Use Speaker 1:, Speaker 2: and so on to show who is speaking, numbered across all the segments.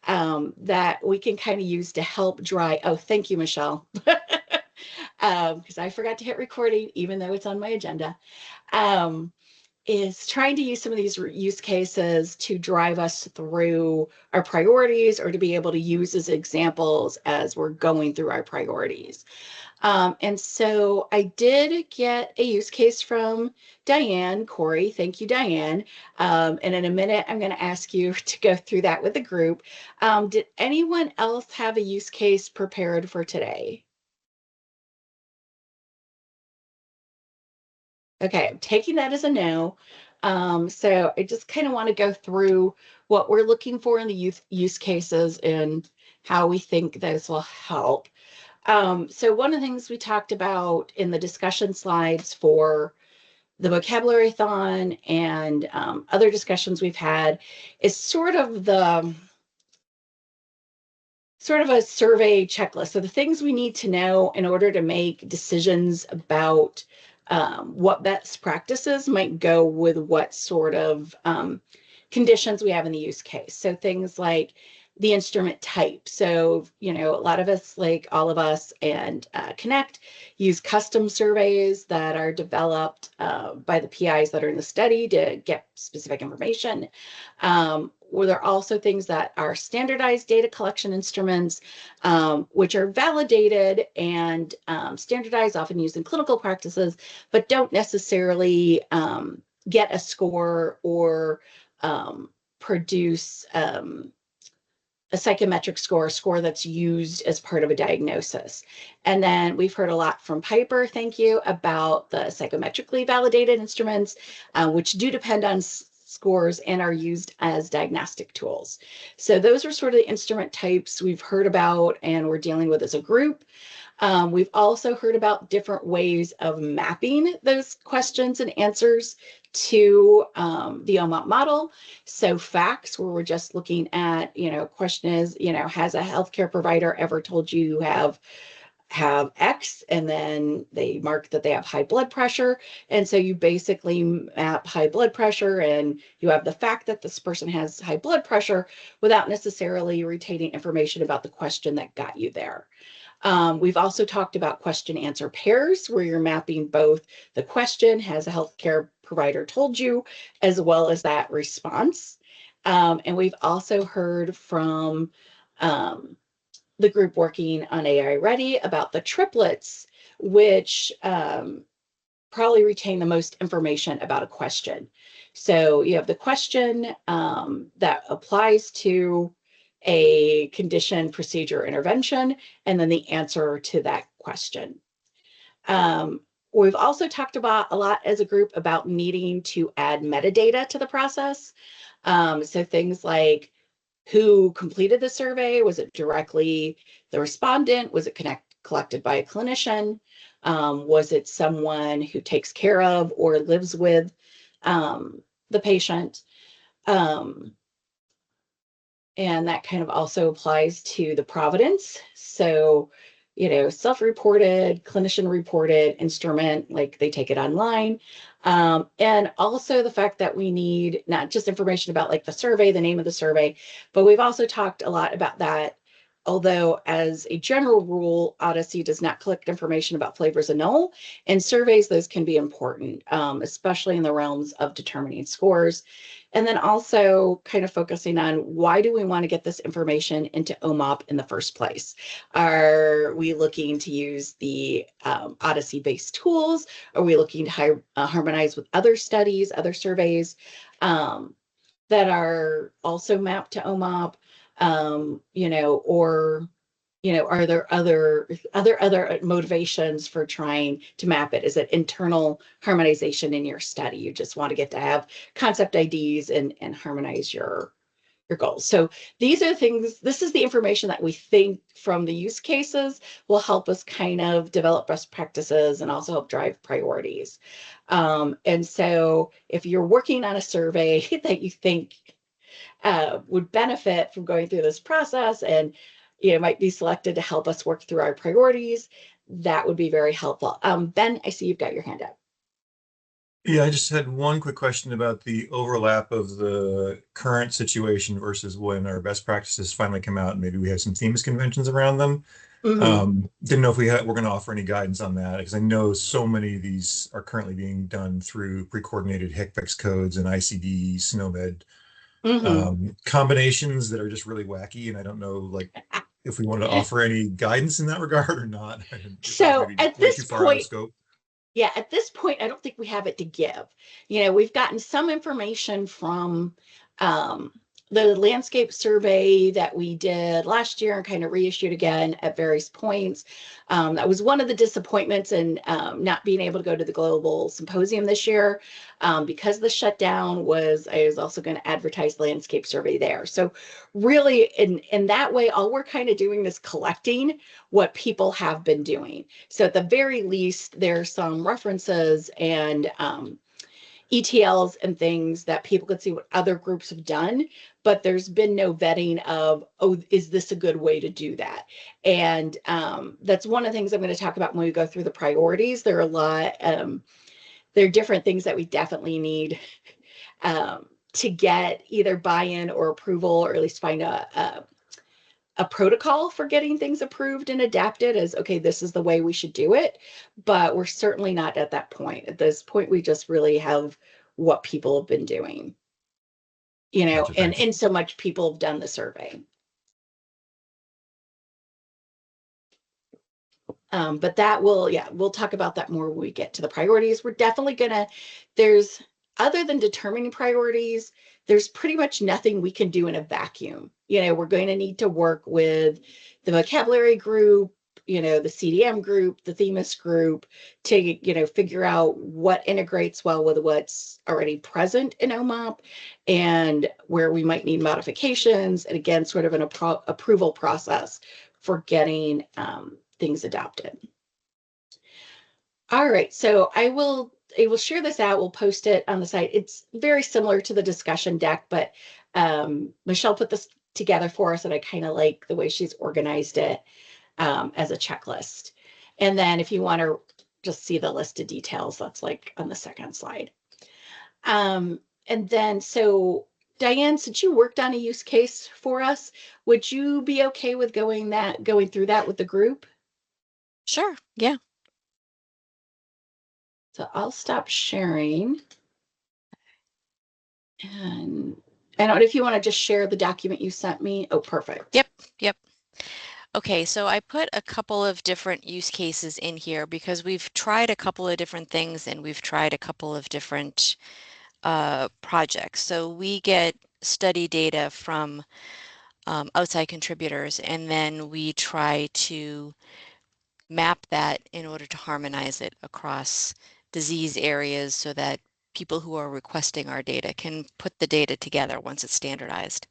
Speaker 1: that we can kind of use to help drive. Oh, thank you, Michelle. Because I forgot to hit recording, even though it's on my agenda. Um, is trying to use some of these use cases to drive us through our priorities, or to be able to use as examples as we're going through our priorities. And so I did get a use case from Diane Corey. Thank you, Diane. And in a minute, I'm going to ask you to go through that with the group. Did anyone else have a use case prepared for today? Okay, I'm taking that as a no. So I just kind of want to go through what we're looking for in the use cases and how we think those will help. So one of the things we talked about in the discussion slides for the vocabulary-thon and other discussions we've had is sort of a survey checklist. So the things we need to know in order to make decisions about what best practices might go with what sort of conditions we have in the use case. So things like the instrument type. So, a lot of us, like all of us and Connect, use custom surveys that are developed by the PIs that are in the study to get specific information. Where there are also things that are standardized data collection instruments, which are validated and standardized, often used in clinical practices, but don't necessarily get a score or produce a psychometric score, a score that's used as part of a diagnosis. And then we've heard a lot from Piper, thank you, about the psychometrically validated instruments, which do depend on scores and are used as diagnostic tools. So those are sort of the instrument types we've heard about and we're dealing with as a group. We've also heard about different ways of mapping those questions and answers to the OMOP model. So facts, where we're just looking at, question is, has a healthcare provider ever told you have X, and then they mark that they have high blood pressure. And so you basically map high blood pressure and you have the fact that this person has high blood pressure without necessarily retaining information about the question that got you there. We've also talked about question answer pairs, where you're mapping both the question, has a healthcare provider told you, as well as that response. And we've also heard from the group working on AI Ready about the triplets, which probably retain the most information about a question. So you have the question that applies to a condition, procedure, intervention, and then the answer to that question. We've also talked about a lot as a group about needing to add metadata to the process. So things like who completed the survey, was it directly the respondent, was it collected by a clinician, was it someone who takes care of or lives with the patient? And that kind of also applies to the providence. So, self-reported, clinician-reported instrument, like they take it online. And also the fact that we need not just information about like the survey, the name of the survey, but we've also talked a lot about that. Although as a general rule, Odyssey does not collect information about flavors of null. In surveys, those can be important, especially in the realms of determining scores. And then also kind of focusing on why do we want to get this information into OMOP in the first place? Are we looking to use the Odyssey-based tools? Are we looking to harmonize with other studies, other surveys that are also mapped to OMOP? Or are there other motivations for trying to map it? Is it internal harmonization in your study? You just want to get to have concept IDs and harmonize your goals. So these are things, this is the information that we think from the use cases will help us kind of develop best practices and also help drive priorities. And so if you're working on a survey that you think would benefit from going through this process and might be selected to help us work through our priorities, that would be very helpful. Ben, I see you've got your hand up.
Speaker 2: Yeah, I just had one quick question about the overlap of the current situation versus when our best practices finally come out and maybe we have some themis conventions around them.
Speaker 1: Hmm.
Speaker 2: Didn't know if we're going to offer any guidance on that because I know so many of these are currently being done through pre-coordinated HECPEX codes and ICD, SNOMED
Speaker 1: Hmm.
Speaker 2: combinations that are just really wacky, and I don't know like if we wanted to offer any guidance in that regard or not. If that was
Speaker 1: So
Speaker 2: maybe
Speaker 1: at
Speaker 2: way
Speaker 1: this
Speaker 2: too far out of
Speaker 1: point,
Speaker 2: scope.
Speaker 1: yeah, at this point, I don't think we have it to give. We've gotten some information from um, the landscape survey that we did last year and kind of reissued again at various points. That was one of the disappointments in not being able to go to the global symposium this year because the shutdown was. I was also going to advertise landscape survey there. So really, in that way, all we're kind of doing is collecting what people have been doing. So at the very least, there's some references and ETLs and things that people could see what other groups have done, but there's been no vetting of, oh, is this a good way to do that? And that's one of the things I'm going to talk about when we go through the priorities. There are a lot, there are different things that we definitely need to get either buy-in or approval, or at least find a protocol for getting things approved and adapted as okay, this is the way we should do it. But we're certainly not at that point. At this point, we just really have what people have been doing,
Speaker 2: Gotcha,
Speaker 1: and
Speaker 2: thanks.
Speaker 1: in so much people have done the survey. But that will, yeah, we'll talk about that more when we get to the priorities. We're definitely gonna, there's, other than determining priorities, there's pretty much nothing we can do in a vacuum. We're going to need to work with the vocabulary group, the CDM group, the themis group to, figure out what integrates well with what's already present in OMOP and where we might need modifications. And again, sort of an approval process for getting things adopted. All right, so I will share this out. We'll post it on the site. It's very similar to the discussion deck, but Michelle put this together for us, and I kind of like the way she's organized it as a checklist. And then if you want to just see the list of details, that's like on the second slide. And then so Diane, since you worked on a use case for us, would you be okay with going through that with the group?
Speaker 3: Sure, yeah.
Speaker 1: So I'll stop sharing. And I don't know if you want to just share the document you sent me. Oh, perfect.
Speaker 3: Yep, yep. Okay, so I put a couple of different use cases in here because we've tried a couple of different things and we've tried a couple of different projects. So we get study data from outside contributors, and then we try to map that in order to harmonize it across disease areas so that people who are requesting our data can put the data together once it's standardized.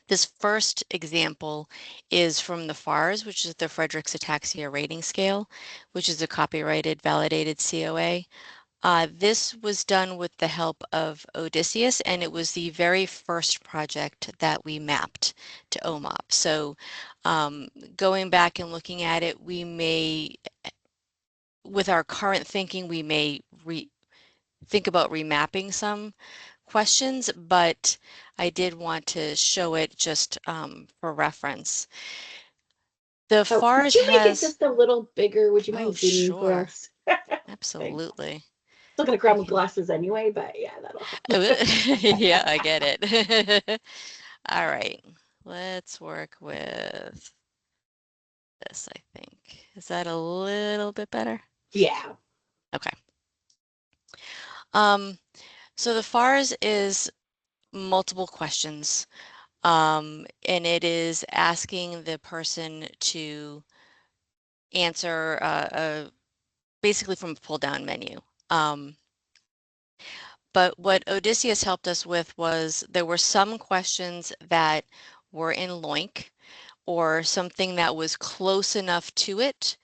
Speaker 3: This first example is from the FARS, which is the Frederick's Ataxia Rating Scale, which is a copyrighted, validated COA. This was done with the help of Odysseus, and it was the very first project that we mapped to OMOP. So going back and looking at it, we may, with our current thinking, we may think about remapping some questions, but I did want to show it just for reference. The
Speaker 1: Oh, could
Speaker 3: FARS
Speaker 1: you make it
Speaker 3: has,
Speaker 1: just a little bigger? Would you
Speaker 3: oh,
Speaker 1: mind zooming for
Speaker 3: sure,
Speaker 1: us? Thanks.
Speaker 3: absolutely.
Speaker 1: Still gonna
Speaker 3: I
Speaker 1: grab my
Speaker 3: can,
Speaker 1: glasses anyway, but yeah, that'll help.
Speaker 3: yeah, I get it. All right, let's work with this, I think. Is that a little bit better?
Speaker 1: Yeah.
Speaker 3: Okay. Um, so the FARS is multiple questions, and it is asking the person to answer basically from a pull-down menu. But what Odysseus helped us with was there were some questions that were in LOINC or something that was close enough to it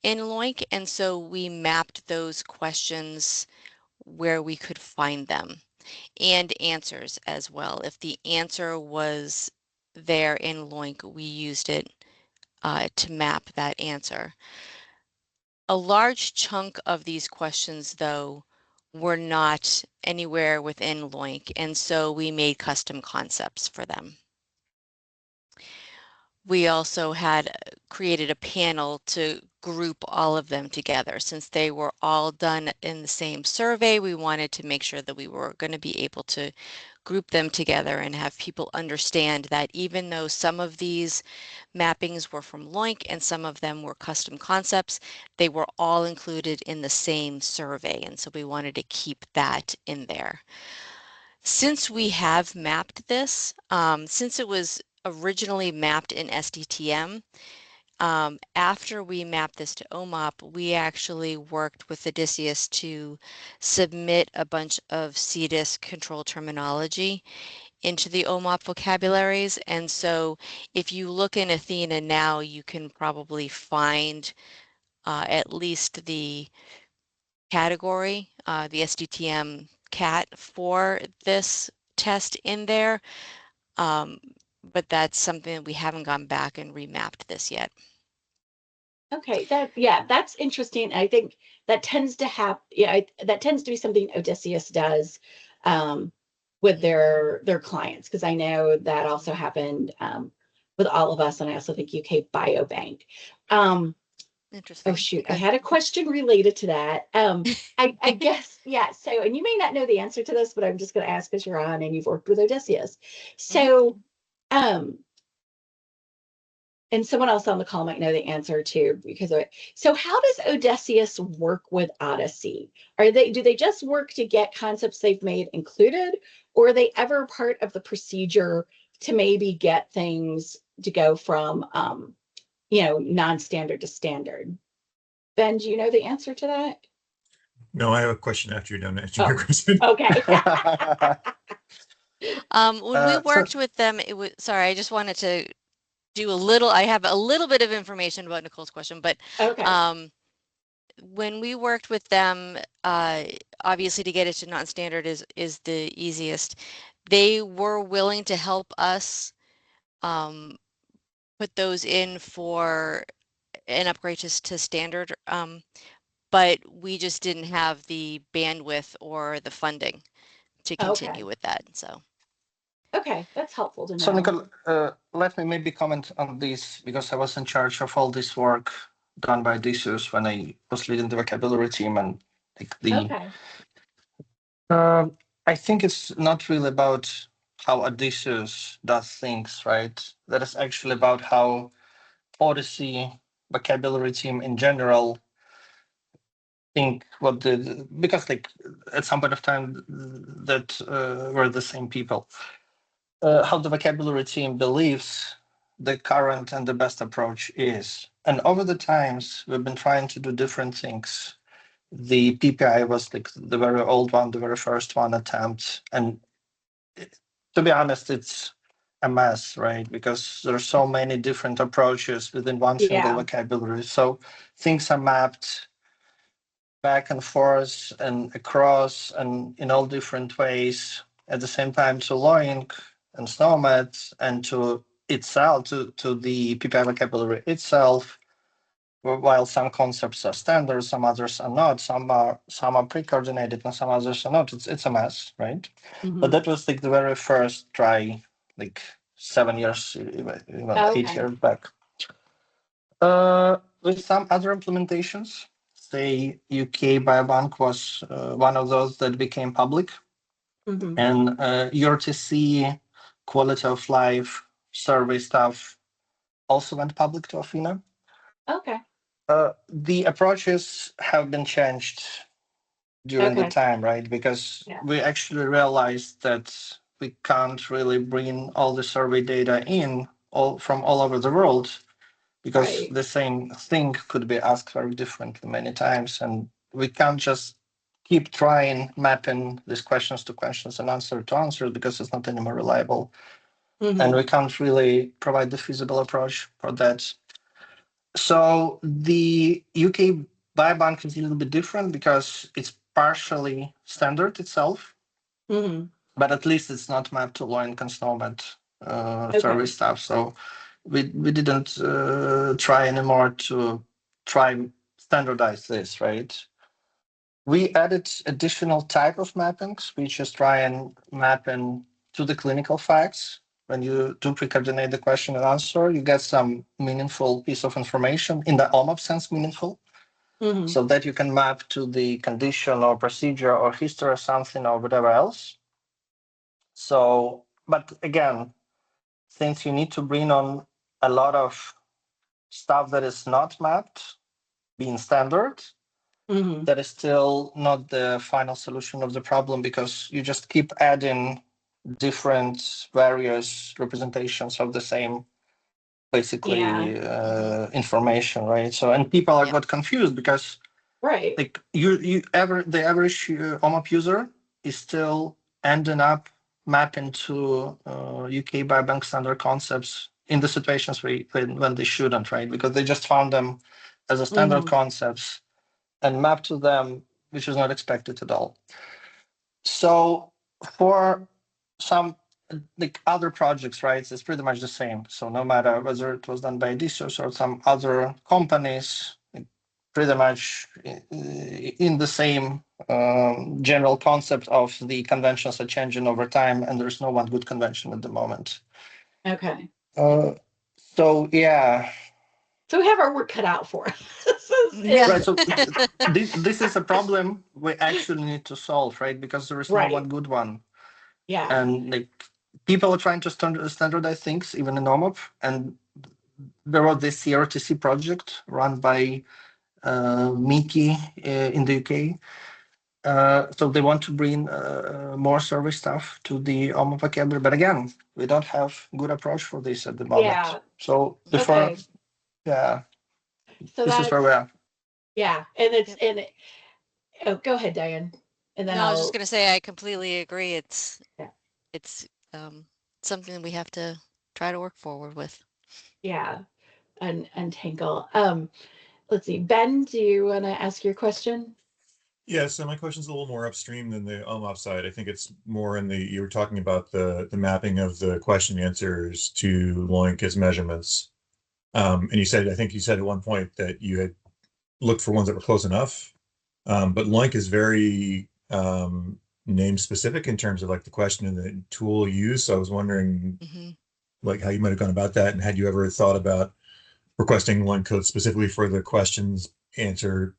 Speaker 3: in LOINC, and so we mapped those questions where we could find them and answers as well. If the answer was there in LOINC, we used it to map that answer. A large chunk of these questions, though, were not anywhere within LOINC, and so we made custom concepts for them. We also had created a panel to group all of them together. Since they were all done in the same survey, we wanted to make sure that we were going to be able to group them together and have people understand that even though some of these mappings were from LOINC and some of them were custom concepts, they were all included in the same survey. And so we wanted to keep that in there. Since we have mapped this, since it was originally mapped in SDTM, after we mapped this to OMOP, we actually worked with Odysseus to submit a bunch of CDISC control terminology into the OMOP vocabularies. And so if you look in Athena now, you can probably find at least the category, the SDTM CAT for this test in there. But that's something that we haven't gone back and remapped this yet.
Speaker 1: Okay, that's interesting. I think that tends to have, that tends to be something Odysseus does with their clients, because I know that also happened with all of us, and I also think UK Biobank.
Speaker 3: Interesting.
Speaker 1: Oh shoot,
Speaker 3: Okay.
Speaker 1: I had a question related to that. I guess, yeah. So, and you may not know the answer to this, but I'm just going to ask because you're on and you've worked with Odysseus. So, and someone else on the call might know the answer too because of it. So how does Odysseus work with Odyssey? Do they just work to get concepts they've made included, or are they ever part of the procedure to maybe get things to go from non-standard to standard? Ben, do you know the answer to that?
Speaker 2: No, I have a question after you're done answering your question.
Speaker 1: Okay.
Speaker 3: When we worked with them, it was, sorry, I just wanted to do a little, I have a little bit of information about Nicole's question, but
Speaker 1: okay.
Speaker 3: When we worked with them, obviously to get it to non-standard is the easiest. They were willing to help us put those in for an upgrade to standard, but we just didn't have the bandwidth or the funding to continue with that. So.
Speaker 1: Okay, that's helpful to know.
Speaker 4: So Nicole, let me maybe comment on this because I was in charge of all this work done by Odysseus when I was leading the vocabulary team and like the. Okay. I think it's not really about how Odysseus does things, right? That is actually about how Odyssey vocabulary team in general think what the because like at some point of time that were the same people. How the vocabulary team believes the current and the best approach is. And over the times, we've been trying to do different things. The PPI was like the very old one, the very first one attempt. And to be honest, it's a mess, right? Because there are so many different approaches within one single vocabulary. So things are mapped back and forth and across and in all different ways at the same time to LOINC and SNOMED and to itself, to the PPI vocabulary itself, while some concepts are standard, some others are not, some are pre-coordinated and some others are not. It's a mess, right? Mm-hmm. But that was like the very first try, like 7 years, even 8 years back. With some other implementations, say UK Biobank was one of those that became public. Mm-hmm. And URTC quality of life survey stuff also went public to Athena. Okay. The approaches have been changed during the time, right? Because we actually realized that we can't really bring all the survey data in from all over the world because the same thing could be asked very differently many times. And we can't just keep trying mapping these questions to questions and answer to answer because it's not anymore reliable. Mm-hmm. And we can't really provide the feasible approach for that. So the UK Biobank is a little bit different because it's partially standard itself, mm-hmm. but at least it's not mapped to LOINC and SNOMED survey stuff. So we didn't try anymore to try standardize this, right? We added additional type of mappings. We just try and map in to the clinical facts. When you do pre-coordinate the question and answer, you get some meaningful piece of information in the OMAP sense, meaningful, so that you can map to the condition or procedure or history or something or whatever else. So, but again, since you need to bring on a lot of stuff that is not mapped, being standard, that is still not the final solution of the problem, because you just keep adding different various representations of the same basically information, right? So, and people are got confused because like the average OMAP user is still ending up mapping to UK biobank standard concepts in the situations when they shouldn't, right? Because they just found them as a standard concepts and map to them, which is not expected at all. So for some like other projects, right, it's pretty much the same. So no matter whether it was done by DSOS or some other companies, pretty much in the same general concept of the conventions are changing over time, and there's no one good convention at the moment.
Speaker 1: Okay.
Speaker 4: So yeah.
Speaker 1: So we have our work cut out for us.
Speaker 4: Right. So this is a problem we actually need to solve, right? Because there is no one good one.
Speaker 1: Yeah.
Speaker 4: And like people are trying to standardize things, even in OMOP. And there was this CRTC project run by Miki in the UK. So they want to bring more survey stuff to the OMOP vocabulary. But again, we don't have good approach for this at the moment.
Speaker 1: Yeah.
Speaker 4: So before,
Speaker 1: so
Speaker 4: this is where we are.
Speaker 1: Yeah. And it's, oh, go ahead, Diane. And then
Speaker 3: I was just going to say, I completely agree. It's something that we have to try to work forward with.
Speaker 1: Yeah. Untangle. Let's see. Ben, do you want to ask your question?
Speaker 2: Yeah, so my question's a little more upstream than the OMOP side. I think it's more in the, you were talking about the mapping of the question answers to LOINC as measurements. And you said, I think you said at one point that you had looked for ones that were close enough. But LOINC is very name specific in terms of like the question and the tool used. So I was wondering like how you might have gone about that, and had you ever thought about requesting LOINC code specifically for the questions answer,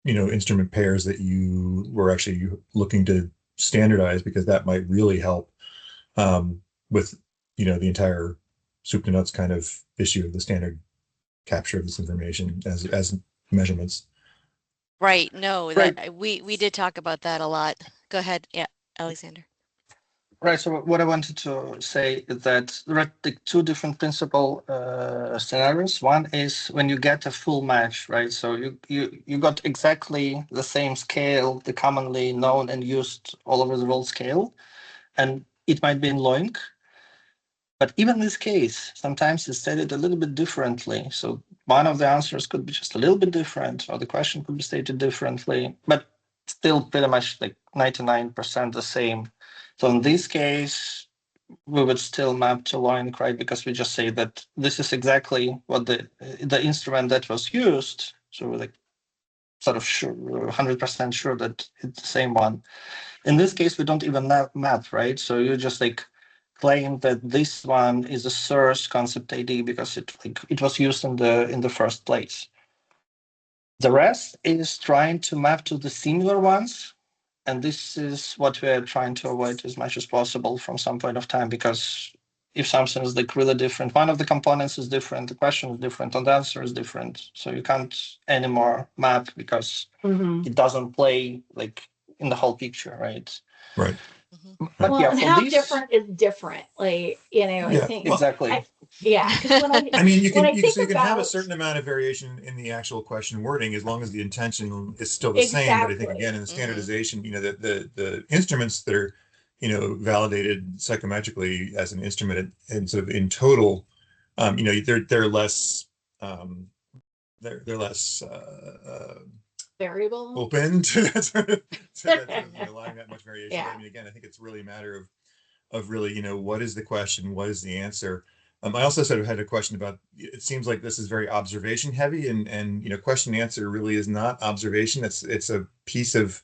Speaker 2: instrument pairs that you were actually looking to standardize, because that might really help with, the entire soup to nuts kind of issue of the standard capture of this information as measurements.
Speaker 3: Right. No, that we did talk about that a lot. Go ahead. Yeah, Alexander.
Speaker 4: Right. So what I wanted to say is that there are the two different principal scenarios. One is when you get a full match, right? So you got exactly the same scale, the commonly known and used all over the world scale, and it might be in LOINC. But even in this case, sometimes it's stated a little bit differently. So one of the answers could be just a little bit different, or the question could be stated differently, but still pretty much like 99% the same. So in this case, we would still map to LOINC, right? Because we just say that this is exactly what the instrument that was used. So we're like sort of sure, 100% sure that it's the same one. In this case, we don't even map, right? So you just like claim that this one is a source concept ID because it was used in the first place. The rest is trying to map to the similar ones. And this is what we're trying to avoid as much as possible from some point of time, because if something is like really different, one of the components is different, the question is different, and the answer is different. So you can't anymore map because it doesn't play like in the whole picture, right?
Speaker 2: Right.
Speaker 4: But
Speaker 1: well, and how different is different? Like, I think
Speaker 4: exactly.
Speaker 1: Because when
Speaker 2: I mean, you can have a certain amount of variation in the actual question wording as long as the intention is still the same. But I think again in the standardization, the instruments that are, validated psychometrically as an instrument and sort of in total, they're less they're less
Speaker 1: variable
Speaker 2: open to that sort of allowing that much variation. I mean, again, I think it's really a matter of really, what is the question, what is the answer, I also sort of had a question about, it seems like this is very observation heavy, and question and answer really is not observation. It's a piece of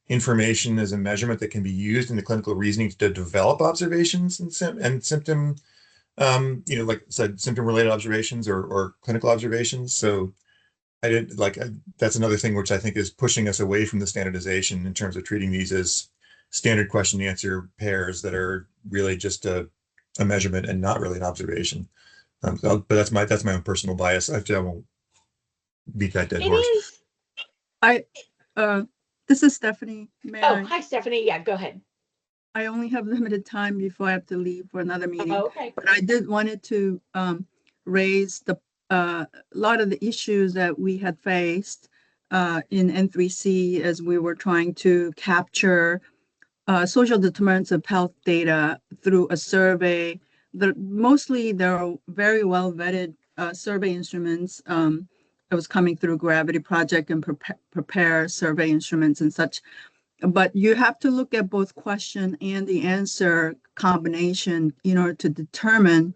Speaker 2: information as a measurement that can be used in the clinical reasoning to develop observations and symptom, like I said, symptom related observations or clinical observations. So that's another thing which I think is pushing us away from the standardization in terms of treating these as standard question and answer pairs that are really just a measurement and not really an observation. But that's my own personal bias. I won't beat that dead horse.
Speaker 5: This is Stephanie.
Speaker 1: Hi, Stephanie. Yeah, go ahead.
Speaker 5: I only have limited time before I have to leave for another meeting.
Speaker 1: Oh, okay.
Speaker 5: But I did wanted to raise a lot of the issues that we had faced in N3C as we were trying to capture social determinants of health data through a survey. Mostly they're very well vetted survey instruments. It was coming through Gravity Project and prepare survey instruments and such. But you have to look at both question and the answer combination in order to determine,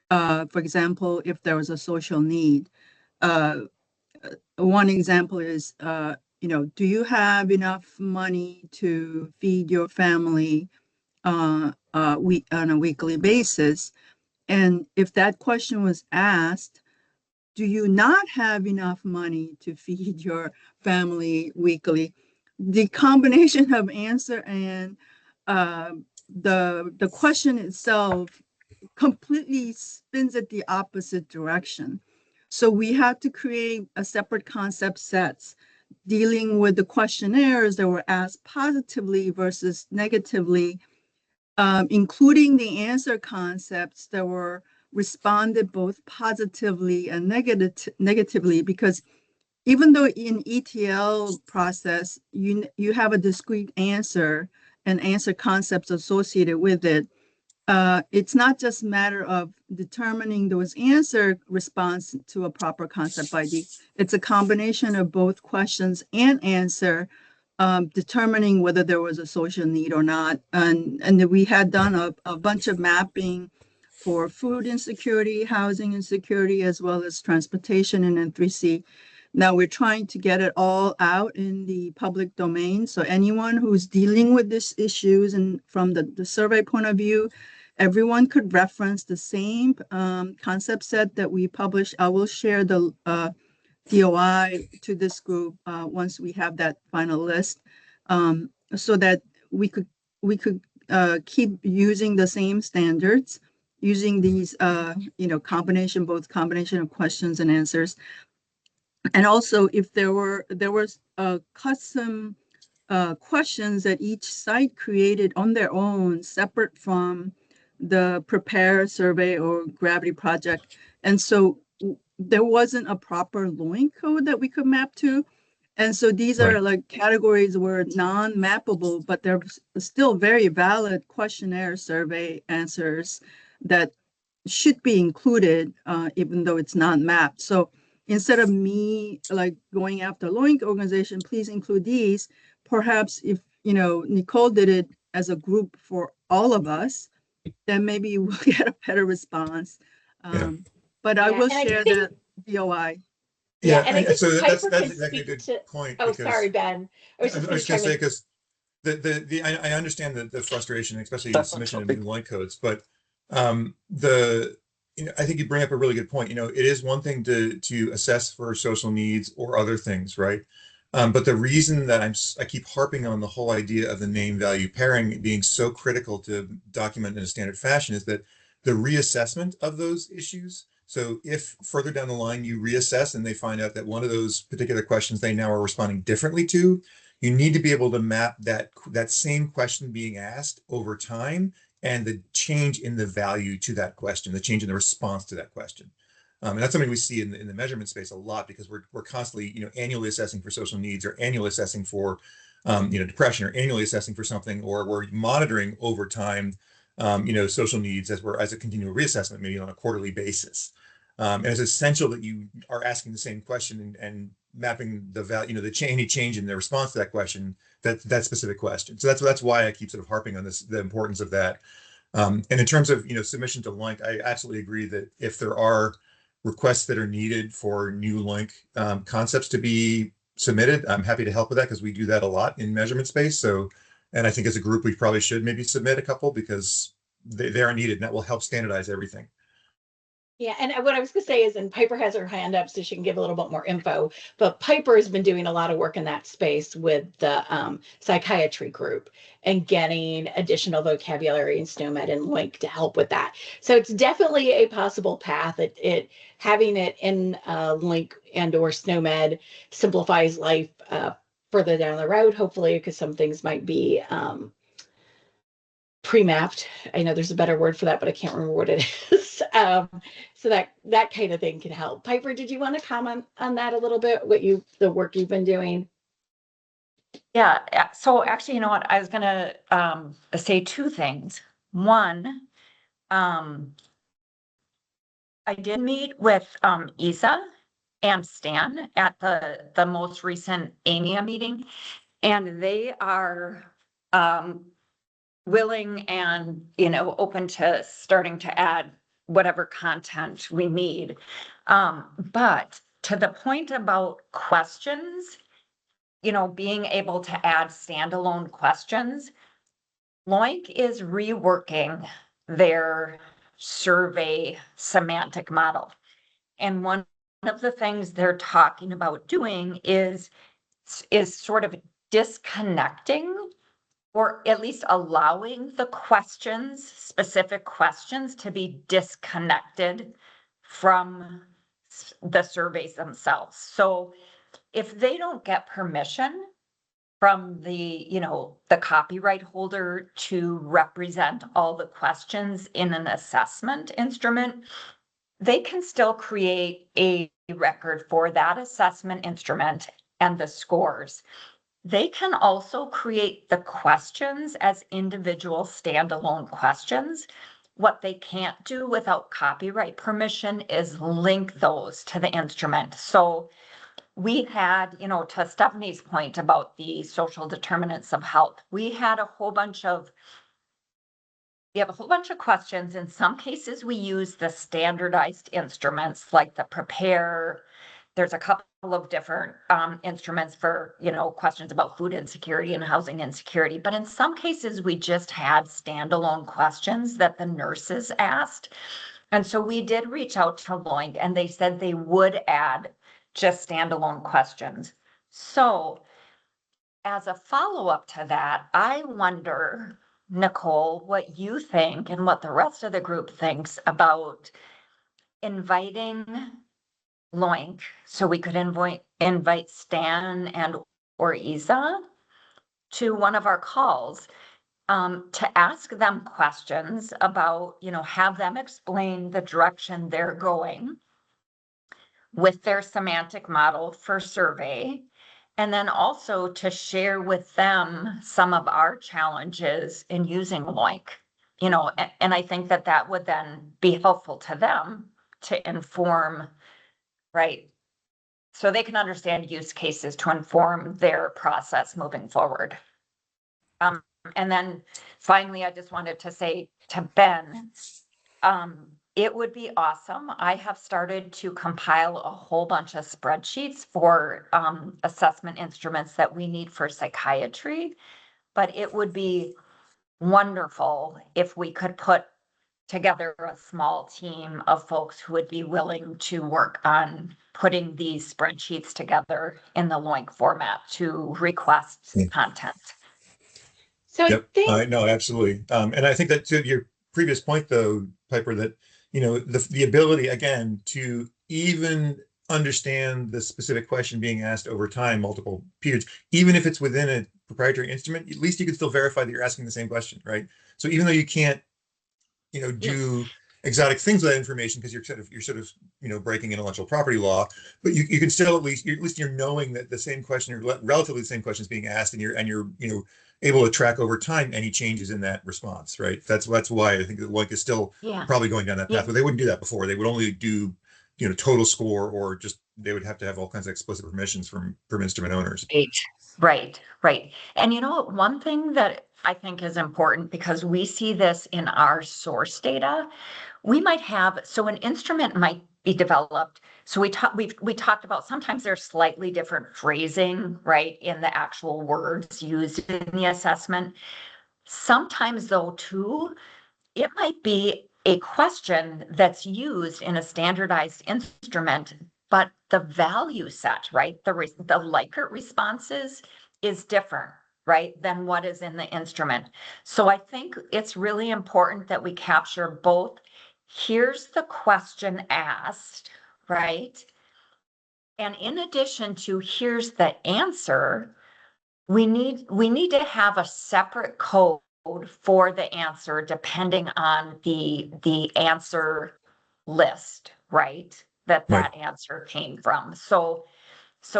Speaker 5: for example, if there was a social need. One example is, do you have enough money to feed your family on a weekly basis? And if that question was asked, do you not have enough money to feed your family weekly? The combination of answer and the question itself completely spins it the opposite direction. So we had to create a separate concept sets dealing with the questionnaires that were asked positively versus negatively, including the answer concepts that were responded both positively and negatively, because even though in ETL process, you have a discrete answer and answer concepts associated with it, it's not just a matter of determining those answer response to a proper concept ID. It's a combination of both questions and answer, determining whether there was a social need or not. And we had done a bunch of mapping for food insecurity, housing insecurity, as well as transportation in N3C. Now we're trying to get it all out in the public domain. So anyone who's dealing with these issues and from the survey point of view, everyone could reference the same concept set that we published. I will share the DOI to this group once we have that final list, so that we could keep using the same standards, using these both combination of questions and answers. And also, if there was custom questions that each site created on their own, separate from the Prepare survey or Gravity Project, and so there wasn't a proper LOIN code that we could map to. And so these are like categories were non-mappable, but they're still very valid questionnaire survey answers that should be included, even though it's not mapped. So instead of me like going after LOIN organization, please include these. Perhaps if Nicole did it as a group for all of us, then maybe we'll get a better response. But I will share the DOI.
Speaker 1: Yeah, and I think
Speaker 2: so that's
Speaker 1: exactly
Speaker 2: a good point.
Speaker 1: Oh, sorry, Ben. I was
Speaker 2: going to say, because I understand the frustration, especially the submission of new LOIN codes, but I think you bring up a really good point. It is one thing to assess for social needs or other things, right? But the reason that I keep harping on the whole idea of the name value pairing being so critical to document in a standard fashion is that the reassessment of those issues. So if further down the line you reassess and they find out that one of those particular questions they now are responding differently to, you need to be able to map that same question being asked over time and the change in the value to that question, the change in the response to that question. And that's something we see in the measurement space a lot, because we're constantly, annually assessing for social needs, or annually assessing for, depression, or annually assessing for something, or we're monitoring over time, social needs as a continual reassessment, maybe on a quarterly basis. And it's essential that you are asking the same question and mapping the value, any change in the response to that question, that specific question. So that's why I keep sort of harping on this, the importance of that. And in terms of, submission to LOINC, I absolutely agree that if there are requests that are needed for new LOINC concepts to be submitted, I'm happy to help with that because we do that a lot in measurement space. So, and I think as a group, we probably should maybe submit a couple because they are needed and that will help standardize everything.
Speaker 1: Yeah, and what I was going to say is, and Piper has her hand up, so she can give a little bit more info. But Piper has been doing a lot of work in that space with the psychiatry group and getting additional vocabulary in SNOMED and LOINC to help with that. So it's definitely a possible path. Having it in LOINC and/or SNOMED simplifies life further down the road, hopefully, because some things might be pre-mapped. I know there's a better word for that, but I can't remember what it is. So that kind of thing can help. Piper, did you want to comment on that a little bit? The work you've been doing?
Speaker 6: Yeah. So actually, you know what? I was going to say two things. One, I did meet with Isa and Stan at the most recent AMIA meeting, and they are willing and, open to starting to add whatever content we need. But to the point about questions, being able to add standalone questions, LOINC is reworking their survey semantic model. And one of the things they're talking about doing is sort of disconnecting, or at least allowing the questions, specific questions, to be disconnected from the surveys themselves. So if they don't get permission from the copyright holder to represent all the questions in an assessment instrument, they can still create a record for that assessment instrument and the scores. They can also create the questions as individual standalone questions. What they can't do without copyright permission is link those to the instrument. So we had, to Stephanie's point about the social determinants of health, we have a whole bunch of questions. In some cases, we use the standardized instruments like the Prepare. There's a couple of different instruments for, questions about food insecurity and housing insecurity. But in some cases, we just had standalone questions that the nurses asked. And so we did reach out to LOINC, and they said they would add just standalone questions. So as a follow-up to that, I wonder, Nicole, what you think and what the rest of the group thinks about inviting LOINC, so we could invite Stan and or Isa to one of our calls to ask them questions about, have them explain the direction they're going with their semantic model for survey, and then also to share with them some of our challenges in using LOINC, and I think that would then be helpful to them to inform, right? So they can understand use cases to inform their process moving forward. And then finally, I just wanted to say to Ben, it would be awesome. I have started to compile a whole bunch of spreadsheets for assessment instruments that we need for psychiatry, but it would be wonderful if we could put together a small team of folks who would be willing to work on putting these spreadsheets together in the LOINC format to request content.
Speaker 1: So
Speaker 2: yep. I know, absolutely. And I think that to your previous point, though, Piper, that the ability again to even understand the specific question being asked over time, multiple periods, even if it's within a proprietary instrument, at least you can still verify that you're asking the same question, right? So even though you can't do exotic things with that information because you're sort of breaking intellectual property law, but you can still at least you're knowing that the same question, or relatively the same question, is being asked, and you're able to track over time any changes in that response, right? That's why I think that LOINC is still probably going down that path. But they wouldn't do that before. They would only do total score, or just they would have to have all kinds of explicit permissions from instrument owners.
Speaker 6: Right. And one thing that I think is important because we see this in our source data. We might have, so an instrument might be developed. So we talked about sometimes there's slightly different phrasing, right, in the actual words used in the assessment. Sometimes though too, it might be a question that's used in a standardized instrument, but the value set, right, the Likert responses is different, right, than what is in the instrument. So I think it's really important that we capture both. Here's the question asked, right? And in addition to here's the answer, we need to have a separate code for the answer depending on the answer list, right? That answer came from. So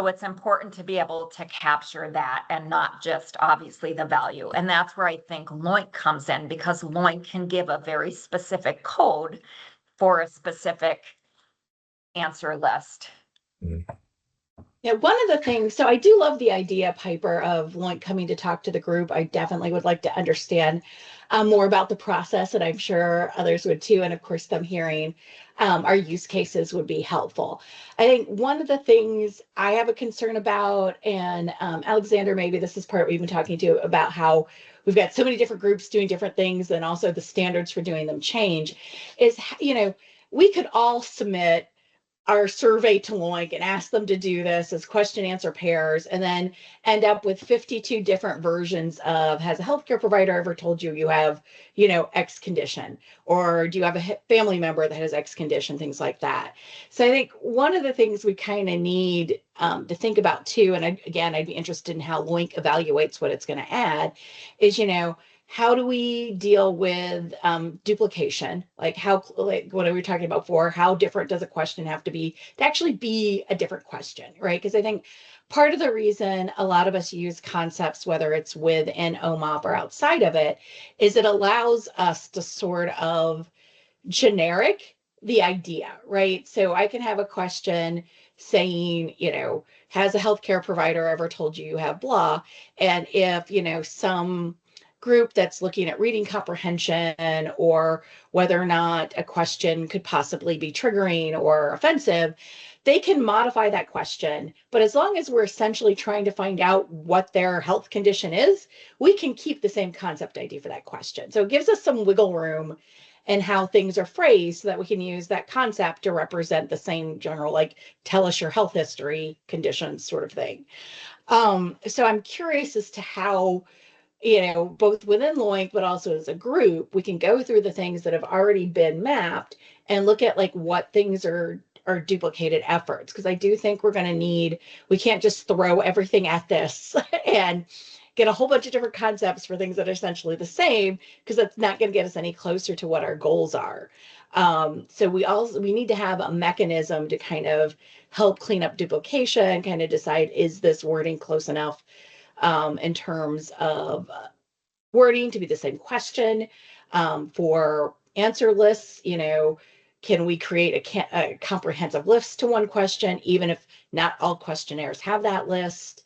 Speaker 6: it's important to be able to capture that and not just obviously the value. And that's where I think LOINC comes in, because LOINC can give a very specific code for a specific answer list.
Speaker 1: Yeah, one of the things, so I do love the idea, Piper, of LOINC coming to talk to the group. I definitely would like to understand more about the process, and I'm sure others would too. And of course, them hearing our use cases would be helpful. I think one of the things I have a concern about, and Alexander, maybe this is part we've been talking to about how we've got so many different groups doing different things, and also the standards for doing them change, is, we could all submit our survey to LOINC and ask them to do this as question answer pairs, and then end up with 52 different versions of, has a healthcare provider ever told you you have, X condition, or do you have a family member that has X condition, things like that. So I think one of the things we kind of need to think about too, and I'd be interested in how LOINC evaluates what it's going to add, is, how do we deal with duplication? Like what are we talking about for? How different does a question have to be to actually be a different question, right? Because I think part of the reason a lot of us use concepts, whether it's within OMOP or outside of it, is it allows us to sort of generic the idea, right? So I can have a question saying, has a healthcare provider ever told you you have blah? And if, some group that's looking at reading comprehension, or whether or not a question could possibly be triggering or offensive, they can modify that question. But as long as we're essentially trying to find out what their health condition is, we can keep the same concept ID for that question. So it gives us some wiggle room in how things are phrased so that we can use that concept to represent the same general, like, tell us your health history conditions sort of thing. So I'm curious as to how, both within LOINC, but also as a group, we can go through the things that have already been mapped and look at like what things are duplicated efforts. Because I do think we're going to need, we can't just throw everything at this and get a whole bunch of different concepts for things that are essentially the same, because that's not going to get us any closer to what our goals are. So we need to have a mechanism to kind of help clean up duplication, kind of decide, is this wording close enough in terms of wording to be the same question. For answer lists, can we create a comprehensive list to one question, even if not all questionnaires have that list?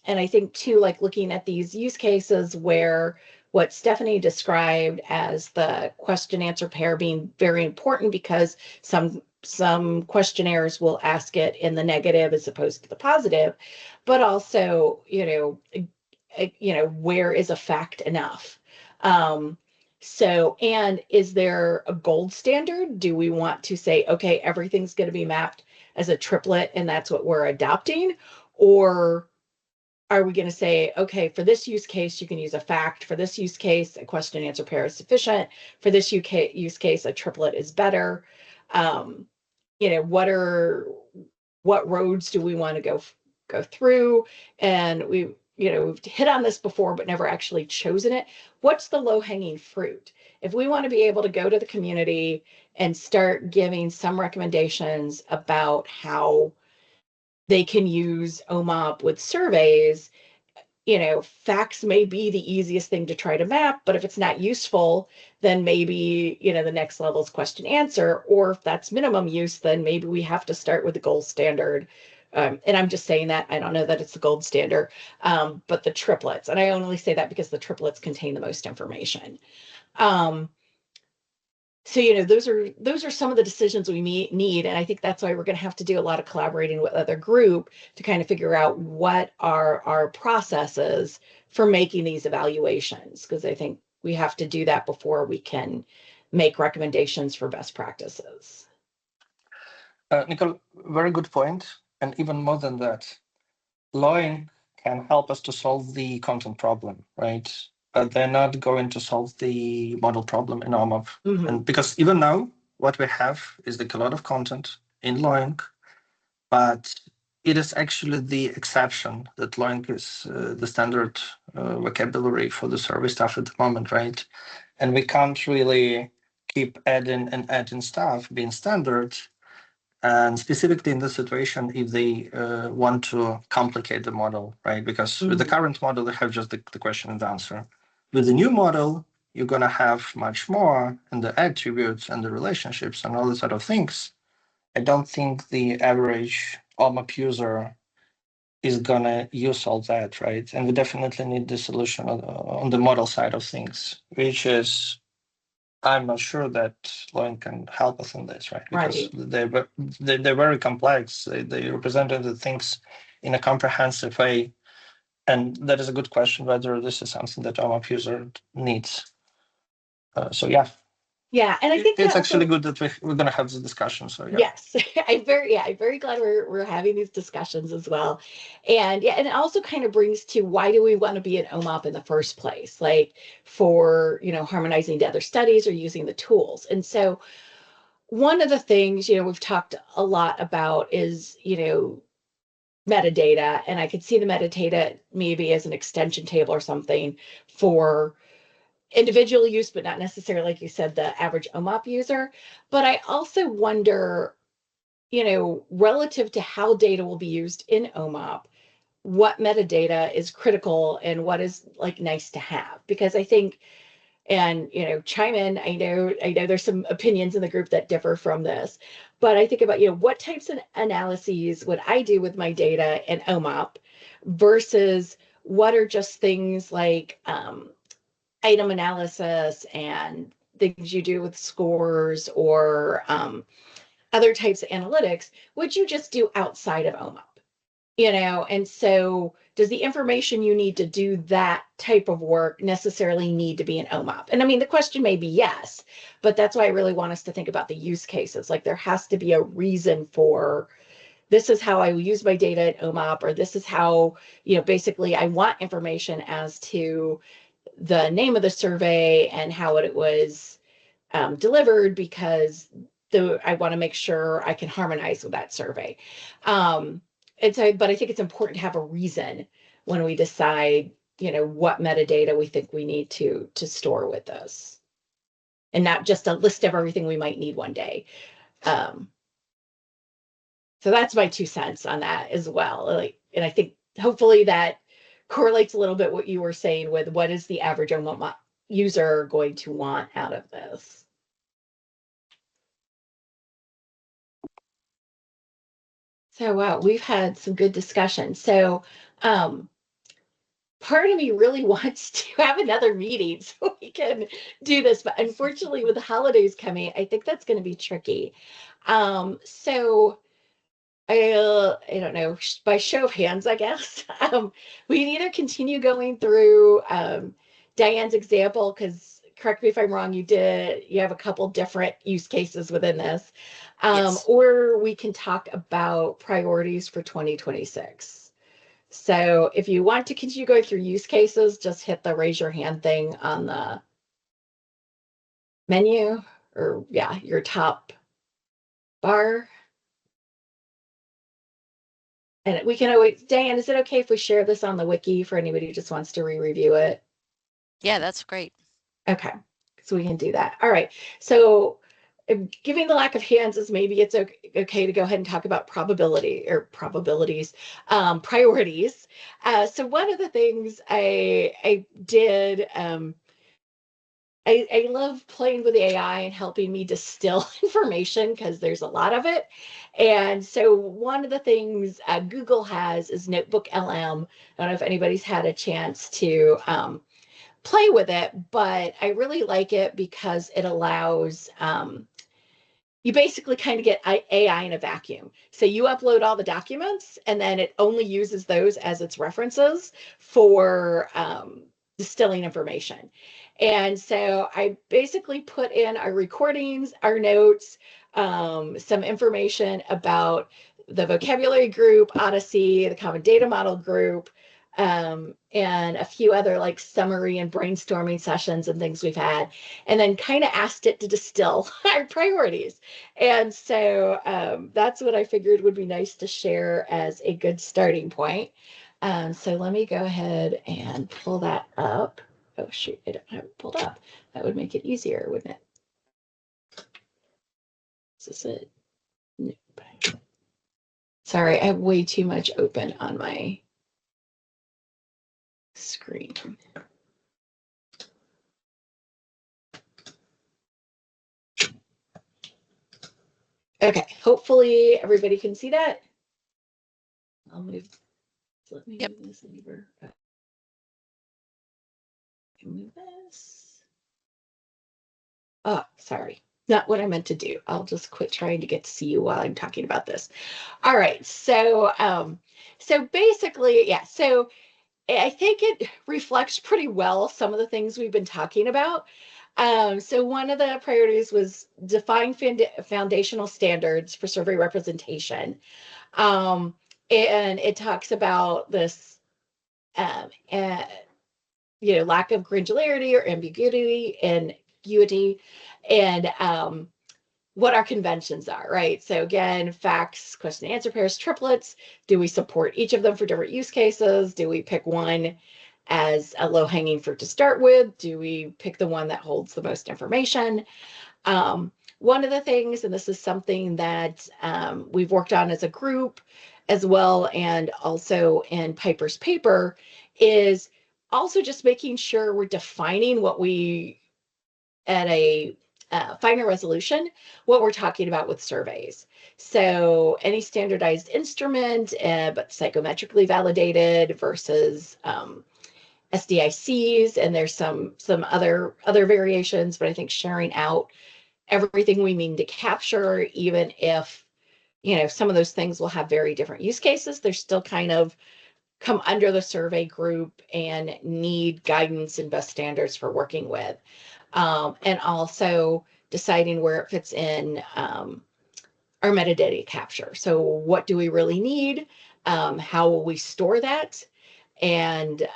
Speaker 1: And I think too, like looking at these use cases where what Stephanie described as the question answer pair being very important, because some questionnaires will ask it in the negative as opposed to the positive, but also, where is a fact enough? So, and is there a gold standard? Do we want to say, okay, everything's going to be mapped as a triplet and that's what we're adopting? Or are we going to say, okay, for this use case, you can use a fact. For this use case, a question answer pair is sufficient. For this use case, a triplet is better. What roads do we want to go through? And we've hit on this before, but never actually chosen it. What's the low-hanging fruit? If we want to be able to go to the community and start giving some recommendations about how they can use OMOP with surveys, facts may be the easiest thing to try to map, but if it's not useful, then maybe, the next level is question answer, or if that's minimum use, then maybe we have to start with the gold standard and I'm just saying that, I don't know that it's the gold standard, but the triplets, and I only say that because the triplets contain the most information. So, those are some of the decisions we need. And I think that's why we're going to have to do a lot of collaborating with other group to kind of figure out what are our processes for making these evaluations. Because I think we have to do that before we can make recommendations for best practices.
Speaker 4: Nicole, very good point. And even more than that, Loin can help us to solve the content problem, right? But they're not going to solve the model problem in OMOP. And because even now, what we have is like a lot of content in Loin, but it is actually the exception that Loin is the standard vocabulary for the survey stuff at the moment, right? And we can't really keep adding and adding stuff being standard. And specifically in this situation, if they want to complicate the model, right? Because with the current model, they have just the question and answer. With the new model, you're going to have much more, and the attributes and the relationships and all these sort of things. I don't think the average OMAP user is going to use all that, right? And we definitely need the solution on the model side of things, which is, I'm not sure that Loin can help us in this, right? Because they're very complex. They represented the things in a comprehensive way. And that is a good question, whether this is something that OMAP user needs. So yeah.
Speaker 1: Yeah, and I think
Speaker 4: it's actually good that we're going to have this discussion. So yeah.
Speaker 1: Yes, I'm very glad we're having these discussions as well. And yeah, and it also kind of brings to why do we want to be an OMOP in the first place? Like for, harmonizing to other studies or using the tools. And so one of the things, we've talked a lot about is, metadata, and I could see the metadata maybe as an extension table or something for individual use, but not necessarily, like you said, the average OMOP user. But I also wonder, relative to how data will be used in OMOP, what metadata is critical and what is like nice to have. Because I think, and chime in, I know there's some opinions in the group that differ from this, but I think about, what types of analyses would I do with my data in OMOP versus what are just things like item analysis and things you do with scores or other types of analytics, would you just do outside of OMOP? And so does the information you need to do that type of work necessarily need to be in OMOP? And I mean, the question may be yes, but that's why I really want us to think about the use cases. Like there has to be a reason for, this is how I use my data in OMOP, or this is how, basically I want information as to the name of the survey and how it was delivered, because I want to make sure I can harmonize with that survey. And so, but I think it's important to have a reason when we decide, what metadata we think we need to store with this, and not just a list of everything we might need one day. So that's my 2 cents on that as well. And I think hopefully that correlates a little bit what you were saying with what is the average user going to want out of this. So we've had some good discussion. So part of me really wants to have another meeting so we can do this, but unfortunately with the holidays coming, I think that's going to be tricky. So I don't know, by show of hands, I guess, we can either continue going through Diane's example, because correct me if I'm wrong, you have a couple different use cases within this,
Speaker 3: Yes.
Speaker 1: or we can talk about priorities for 2026. So if you want to continue going through use cases, just hit the raise your hand thing on the menu, or your top bar. And we can always, Diane, is it okay if we share this on the wiki for anybody who just wants to re-review it?
Speaker 3: Yeah, that's great.
Speaker 1: Okay, so we can do that. All right, so giving the lack of hands is maybe it's okay to go ahead and talk about priorities. So one of the things I did I love playing with the AI and helping me distill information because there's a lot of it. And so one of the things Google has is Notebook LM. I don't know if anybody's had a chance to play with it, but I really like it because it allows you basically kind of get AI in a vacuum. So you upload all the documents and then it only uses those as its references for distilling information. And so I basically put in our recordings, our notes, some information about the vocabulary group, Odyssey, the common data model group, and a few other like summary and brainstorming sessions and things we've had, and then kind of asked it to distill our priorities. And so that's what I figured would be nice to share as a good starting point. So let me go ahead and pull that up. Oh, shoot, I don't have it pulled up. That would make it easier, wouldn't it? Is this it? Nope. Sorry, I have way too much open on my screen. Okay, hopefully everybody can see that. I'll move. Let me move this over. Move this. Oh, sorry. Not what I meant to do. I'll just quit trying to get to see you while I'm talking about this. All right. So, so basically, yeah. So I think it reflects pretty well some of the things we've been talking about. So one of the priorities was define foundational standards for survey representation. And it talks about this, lack of granularity or ambiguity and what our conventions are, right? So again, facts, question and answer pairs, triplets. Do we support each of them for different use cases? Do we pick one as a low hanging fruit to start with? Do we pick the one that holds the most information? One of the things, and this is something that we've worked on as a group as well, and also in Piper's paper, is also just making sure we're defining what we, at a finer resolution, what we're talking about with surveys. So any standardized instrument, but psychometrically validated versus SDICs, and there's some other variations, but I think sharing out everything we mean to capture, even if, some of those things will have very different use cases, they're still kind of come under the survey group and need guidance and best standards for working with. And also deciding where it fits in our metadata capture. So what do we really need? How will we store that? And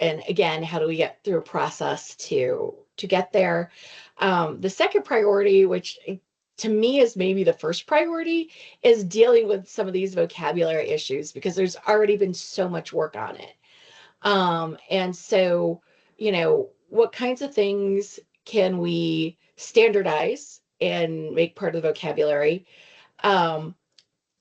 Speaker 1: again, how do we get through a process to get there? The second priority, which to me is maybe the first priority, is dealing with some of these vocabulary issues because there's already been so much work on it. And so, what kinds of things can we standardize and make part of the vocabulary? And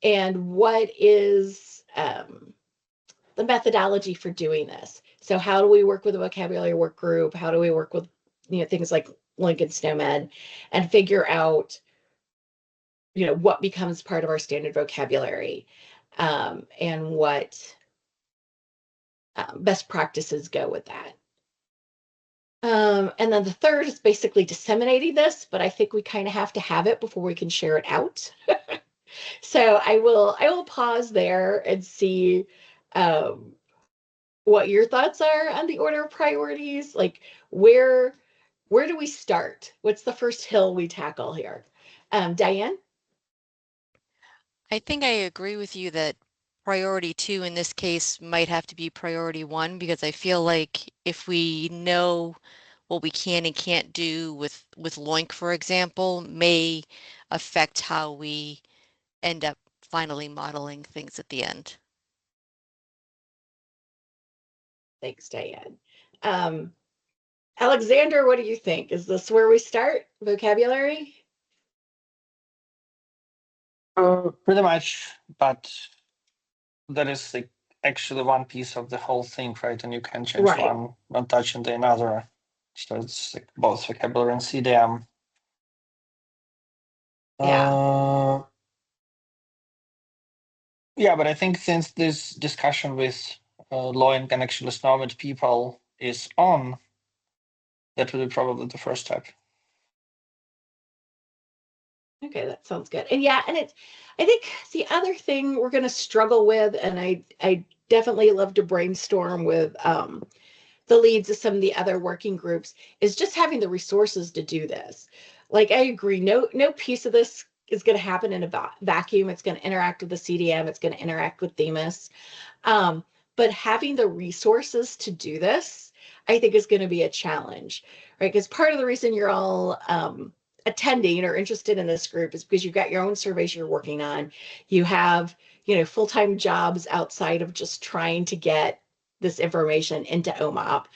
Speaker 1: what is the methodology for doing this? So how do we work with a vocabulary work group? How do we work with, things like Lincoln SNOMED and figure out, what becomes part of our standard vocabulary, and what best practices go with that. And then the third is basically disseminating this, but I think we kind of have to have it before we can share it out. So I will pause there and see what your thoughts are on the order of priorities. Like where do we start? What's the first hill we tackle here? Diane?
Speaker 3: I think I agree with you that priority 2 in this case might have to be priority 1, because I feel like if we know what we can and can't do with LOINC, for example, may affect how we end up finally modeling things at the end.
Speaker 1: Thanks, Diane. Alexander, what do you think? Is this where we start? Vocabulary?
Speaker 4: Pretty much, but that is actually one piece of the whole thing, right? And you can change
Speaker 1: Right.
Speaker 4: one, not touching the another. So it's like both vocabulary and CDM.
Speaker 1: Yeah.
Speaker 4: Yeah, but I think since this discussion with Loin and actually SNOMED people is on, that will be probably the first step.
Speaker 1: Okay, that sounds good. And yeah, and I think the other thing we're going to struggle with, and I definitely love to brainstorm with the leads of some of the other working groups, is just having the resources to do this. Like, I agree, no piece of this is going to happen in a vacuum. It's going to interact with the CDM. It's going to interact with Themis. But having the resources to do this, I think, is going to be a challenge, right? Because part of the reason you're all attending or interested in this group is because you've got your own surveys you're working on. You have, full-time jobs outside of just trying to get this information into OMOP.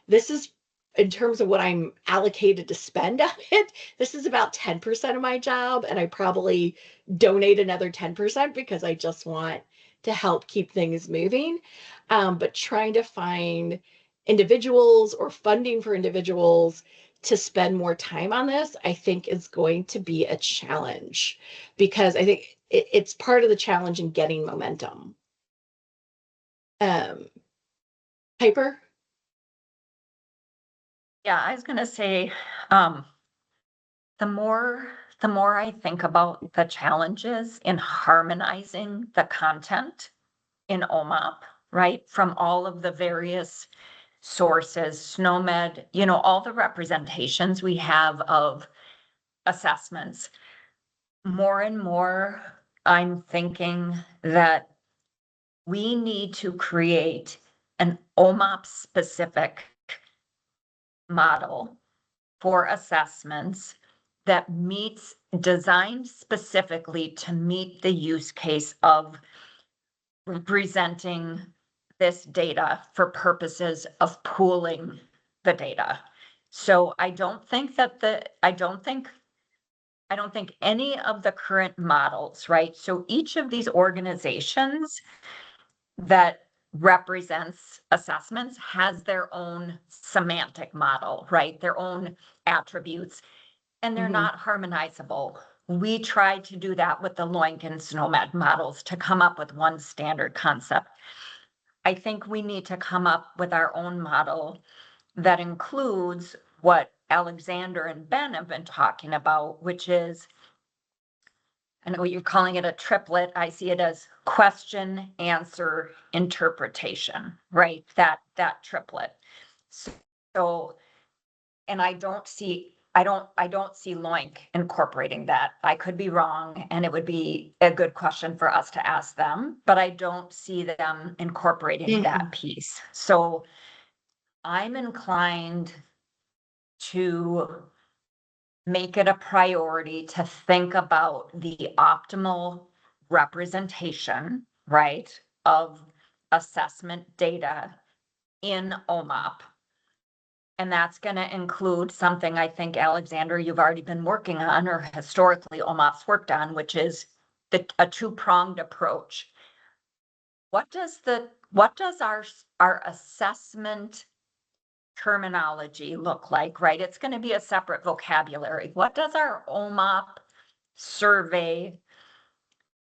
Speaker 1: This is, in terms of what I'm allocated to spend on it, this is about 10% of my job, and I probably donate another 10% because I just want to help keep things moving. But trying to find individuals or funding for individuals to spend more time on this, I think, is going to be a challenge, because I think it's part of the challenge in getting momentum. Piper?
Speaker 6: Yeah, I was going to say, the more I think about the challenges in harmonizing the content in OMOP, right, from all of the various sources, SNOMED, all the representations we have of assessments, more and more I'm thinking that we need to create an OMOP specific model for assessments that meets, designed specifically to meet the use case of presenting this data for purposes of pooling the data. So I don't think any of the current models, right? So each of these organizations that represents assessments has their own semantic model, right? Their own attributes, and they're not harmonizable. We tried to do that with the Loink and SNOMED models to come up with one standard concept. I think we need to come up with our own model that includes what Alexander and Ben have been talking about, which is, I know you're calling it a triplet. I see it as question, answer, interpretation, right? That triplet. So, and I don't see Loink incorporating that. I could be wrong, and it would be a good question for us to ask them, but I don't see them incorporating that piece. So I'm inclined to make it a priority to think about the optimal representation, right, of assessment data in OMOP. And that's going to include something I think, Alexander, you've already been working on, or historically OMOP's worked on, which is a two-pronged approach. What does our assessment terminology look like, right? It's going to be a separate vocabulary. What does our OMOP survey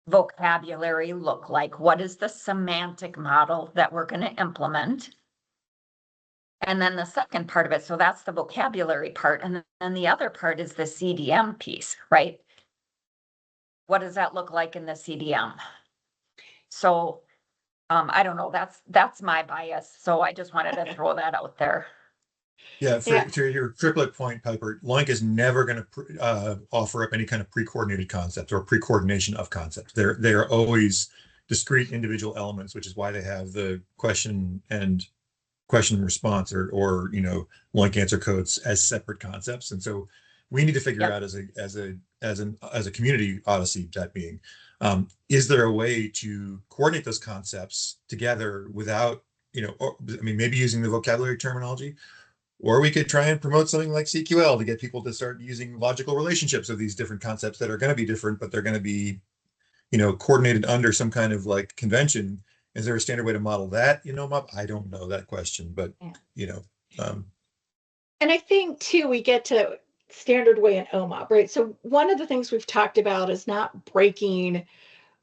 Speaker 6: vocabulary look like? What is the semantic model that we're going to implement? And then the second part of it, so that's the vocabulary part. And then the other part is the CDM piece, right? What does that look like in the CDM? So I don't know, that's my bias. So I just wanted to throw that out there.
Speaker 2: Yeah, to your triplet point, Piper, Loink is never going to offer up any kind of pre-coordinated concept or pre-coordination of concepts. They're always discrete individual elements, which is why they have the question and response or Loink answer codes as separate concepts. And so we need to figure out as a community odyssey, that being, is there a way to coordinate those concepts together without, maybe using the vocabulary terminology, or we could try and promote something like CQL to get people to start using logical relationships of these different concepts that are going to be different, but they're going to be, coordinated under some kind of like convention. Is there a standard way to model that? I don't know that question, but
Speaker 1: And I think too, we get to standard way and OMOP, right? So one of the things we've talked about is not breaking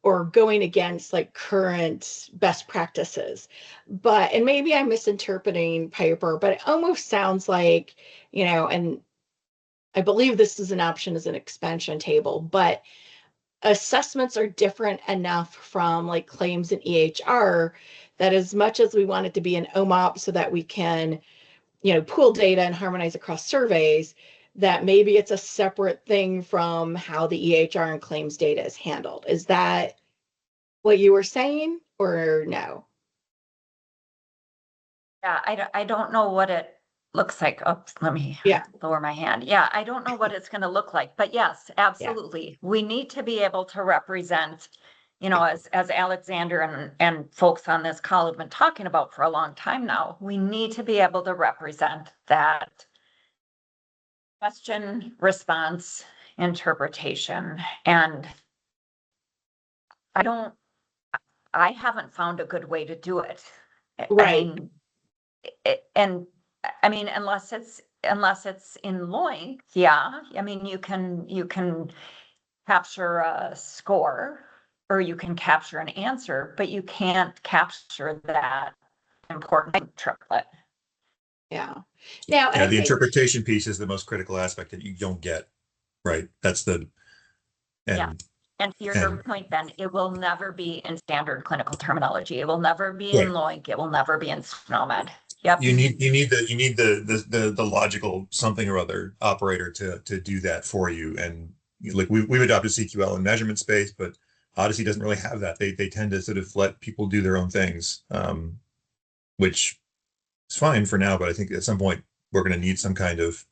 Speaker 1: or going against like current best practices. But, and maybe I'm misinterpreting Piper, but it almost sounds like, and I believe this is an option as an expansion table, but assessments are different enough from like claims and EHR that as much as we want it to be an OMOP so that we can, pool data and harmonize across surveys, that maybe it's a separate thing from how the EHR and claims data is handled. Is that what you were saying or no?
Speaker 6: Yeah, I don't know what it looks like. Oops, let me lower my hand. Yeah, I don't know what it's going to look like, but yes, absolutely. We need to be able to represent, as Alexander and folks on this call have been talking about for a long time now, we need to be able to represent that question, response, interpretation. And I haven't found a good way to do it.
Speaker 1: Right.
Speaker 6: I mean, unless it's in Loink, yeah. I mean, you can capture a score or you can capture an answer, but you can't capture that important triplet.
Speaker 1: Yeah. Now,
Speaker 2: yeah, the interpretation piece is the most critical aspect that you don't get, right? That's the
Speaker 6: And to your point, Ben, it will never be in standard clinical terminology. It will never be in Loink. It will never be in SNOMED. Yep.
Speaker 2: You need the logical something or other operator to do that for you. And like we've adopted CQL in measurement space, but Odyssey doesn't really have that. They tend to sort of let people do their own things, which is fine for now. But I think at some point we're going to need some kind of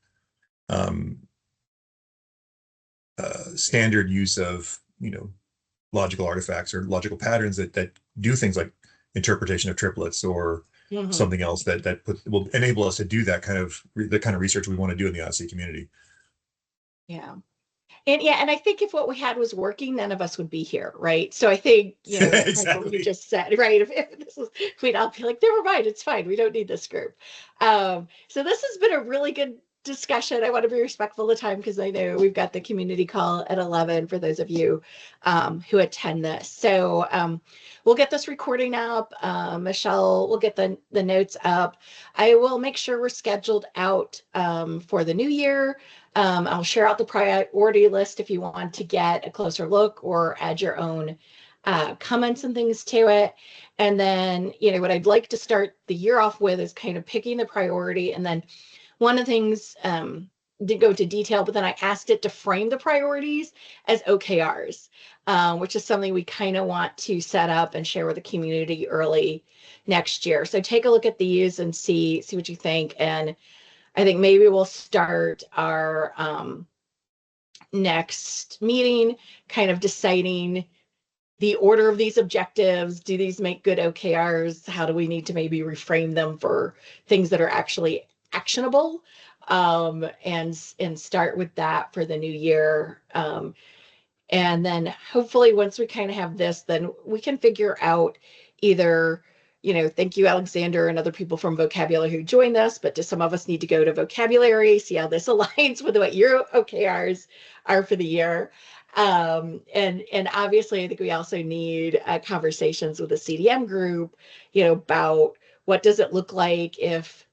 Speaker 2: standard use of logical artifacts or logical patterns that do things like interpretation of triplets or something else that will enable us to do the kind of research we want to do in the Odyssey community.
Speaker 1: Yeah. And I think if what we had was working, none of us would be here, right? So I think,
Speaker 2: exactly
Speaker 1: what you just said, right? If this was, we'd all be like, never mind, it's fine. We don't need this group. So this has been a really good discussion. I want to be respectful of time because I know we've got the community call at 11 for those of you who attend this. So we'll get this recording up. Michelle will get the notes up. I will make sure we're scheduled out for the new year. I'll share out the priority list if you want to get a closer look or add your own comments and things to it. And then, what I'd like to start the year off with is kind of picking the priority. And then one of the things didn't go into detail, but then I asked it to frame the priorities as OKRs, which is something we kind of want to set up and share with the community early next year. So take a look at these and see what you think. And I think maybe we'll start our next meeting kind of deciding the order of these objectives. Do these make good OKRs? How do we need to maybe reframe them for things that are actually actionable? And start with that for the new year. And then hopefully once we kind of have this, then we can figure out either, thank you, Alexander, and other people from Vocabulary who joined us, but do some of us need to go to Vocabulary, see how this aligns with what your OKRs are for the year. And obviously, I think we also need conversations with the CDM group, about what does it look like if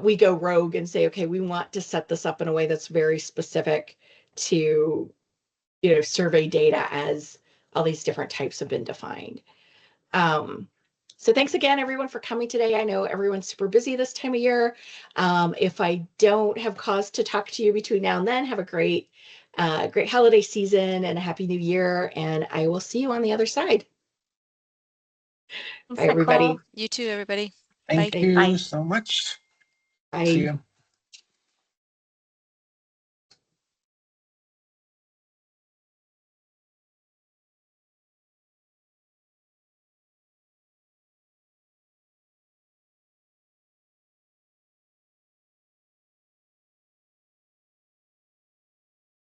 Speaker 1: we go rogue and say, okay, we want to set this up in a way that's very specific to survey data as all these different types have been defined. So thanks again, everyone, for coming today. I know everyone's super busy this time of year. If I don't have cause to talk to you between now and then, have a great holiday season and a happy new year. And I will see you on the other side.
Speaker 6: Thanks,
Speaker 1: Bye, everybody.
Speaker 6: Nicole.
Speaker 3: You too, everybody.
Speaker 4: Thank
Speaker 3: Bye.
Speaker 4: you
Speaker 6: Bye.
Speaker 4: so much.
Speaker 1: Bye.
Speaker 4: See you.